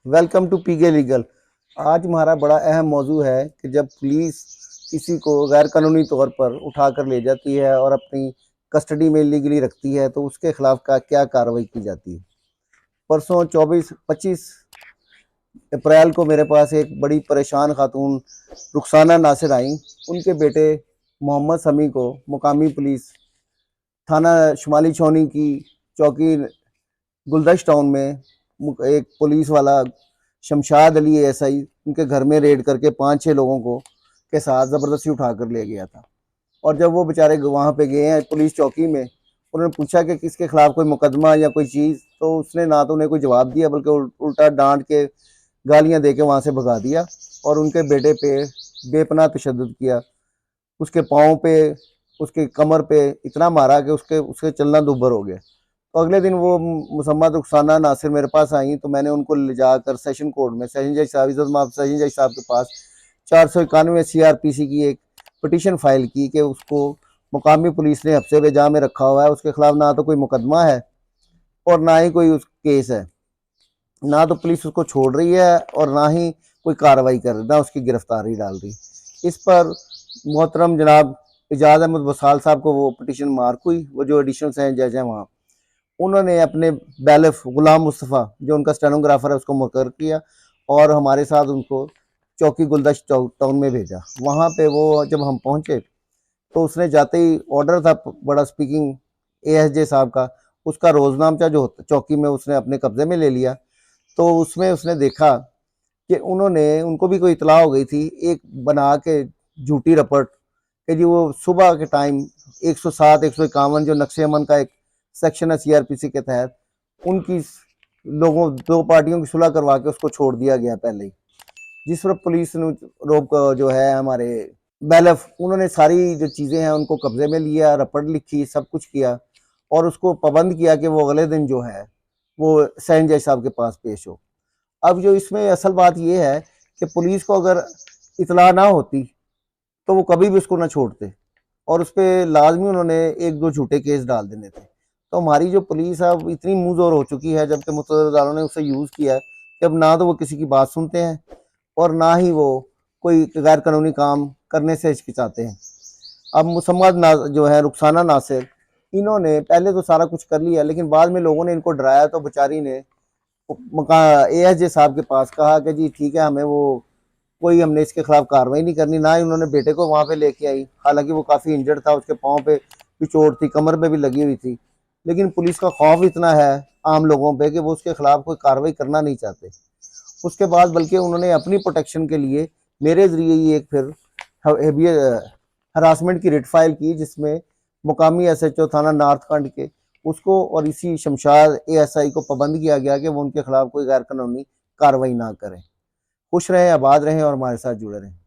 Welcome to PK legal. आज हमारा बड़ा अहम मौजू है कि जब पुलिस किसी को गैर कानूनी तौर पर उठा कर ले जाती है और अपनी कस्टडी में लीगली रखती है तो उसके खिलाफ का क्या कार्रवाई की जाती है। परसों 24-25 अप्रैल को मेरे पास एक बड़ी परेशान खातून रुखसाना नासिर आई। उनके बेटे मोहम्मद समी को मुकामी पुलिस थाना शुमाली छावनी की चौकी गुलदश्त टाउन में एक पुलिस वाला शमशाद अली एएसआई उनके घर में रेड करके 5-6 लोगों को के साथ ज़बरदस्ती उठा कर ले गया था। और जब वो बेचारे वहाँ पे गए हैं पुलिस चौकी में, उन्होंने पूछा कि किसके खिलाफ कोई मुकदमा या कोई चीज़, तो उसने ना तो उन्हें कोई जवाब दिया बल्कि उल्टा डांट के गालियाँ दे के वहाँ से भगा दिया और उनके बेटे पे बेपनाह तशद्दुद किया। उसके पाँव पे, उसके कमर पे इतना मारा कि उसके उसके चलना दुभर हो गया। तो अगले दिन वो मुसम्मत रुखसाना नासिर मेरे पास आई, तो मैंने उनको ले जाकर सेशन कोर्ट में सेशन जज साहब इज़्ज़त माब सेशन जज साहब के पास 491 सीआरपीसी की एक पिटीशन फाइल की कि उसको मुकामी पुलिस ने हफ्ते बेजा में रखा हुआ है। उसके खिलाफ ना तो कोई मुकदमा है और ना ही कोई उस केस है, ना तो पुलिस उसको छोड़ रही है और ना ही कोई कार्रवाई कर रही, ना उसकी गिरफ्तारी डाल रही। इस पर मोहतरम जनाब इजाज़ अहमद वसाल साहब को वो पिटीशन मार्क हुई। वो जो एडिशनल सेशन जज हैं वहाँ, उन्होंने अपने बैलिफ गुलाम मुस्तफ़ा जो उनका स्टेनोग्राफर है उसको मुकर्रर किया और हमारे साथ उनको चौकी गुलदश्त टाउन में भेजा। वहाँ पे वो जब हम पहुँचे तो उसने जाते ही ऑर्डर था बड़ा स्पीकिंग एएसजे साहब का, उसका रोजनामचा जो चौकी में उसने अपने कब्जे में ले लिया। तो उसमें उसने देखा कि उन्होंने उनको भी कोई इतला हो गई थी एक बना के झूठी रपट कि जी वो सुबह के टाइम 107 151 जो नक्शे अमन का एक सेक्शन है सीआरपीसी के तहत, उनकी लोगों दो पार्टियों की सुलह करवा के उसको छोड़ दिया गया पहले ही। जिस पर पुलिस ने रोक जो है हमारे बैलफ, उन्होंने सारी जो चीज़ें हैं उनको कब्जे में लिया, रपट लिखी, सब कुछ किया और उसको पाबंद किया कि वो अगले दिन जो है वो सैन जज साहब के पास पेश हो। अब जो इसमें असल बात ये है कि पुलिस को अगर इतला ना होती तो वो कभी भी उसको ना छोड़ते और उस पर लाजमी उन्होंने एक दो झूठे केस डाल देने थे। तो हमारी जो पुलिस है अब इतनी मुंहजोर हो चुकी है जबकि मुतज़्ज़िर ने उसे यूज़ किया है कि अब ना तो वो किसी की बात सुनते हैं और ना ही वो कोई गैर कानूनी काम करने से हिचकिचाते हैं। अब मुसम्मद जो है रुखसाना नासिर, इन्होंने पहले तो सारा कुछ कर लिया लेकिन बाद में लोगों ने इनको डराया तो बेचारी ने एएसजे साहब के पास कहा कि जी ठीक है, हमें वो कोई हमने इसके खिलाफ कार्रवाई नहीं करनी। ना ही उन्होंने बेटे को वहाँ पे लेके आई, हालांकि वो काफ़ी इंजर्ड था, उसके पाँव पे भी चोट थी, कमर पे भी लगी हुई थी। लेकिन पुलिस का खौफ इतना है आम लोगों पे कि वो उसके खिलाफ कोई कार्रवाई करना नहीं चाहते। उसके बाद बल्कि उन्होंने अपनी प्रोटेक्शन के लिए मेरे ज़रिए ही एक फिर हरासमेंट की रिट फाइल की जिसमें मुकामी एसएचओ थाना नॉर्थ कंड के उसको और इसी शमशाद एएसआई को पाबंद किया गया कि वो उनके खिलाफ कोई गैर कानूनी कार्रवाई ना करें। खुश रहें, आबाद रहें और हमारे साथ जुड़े रहें।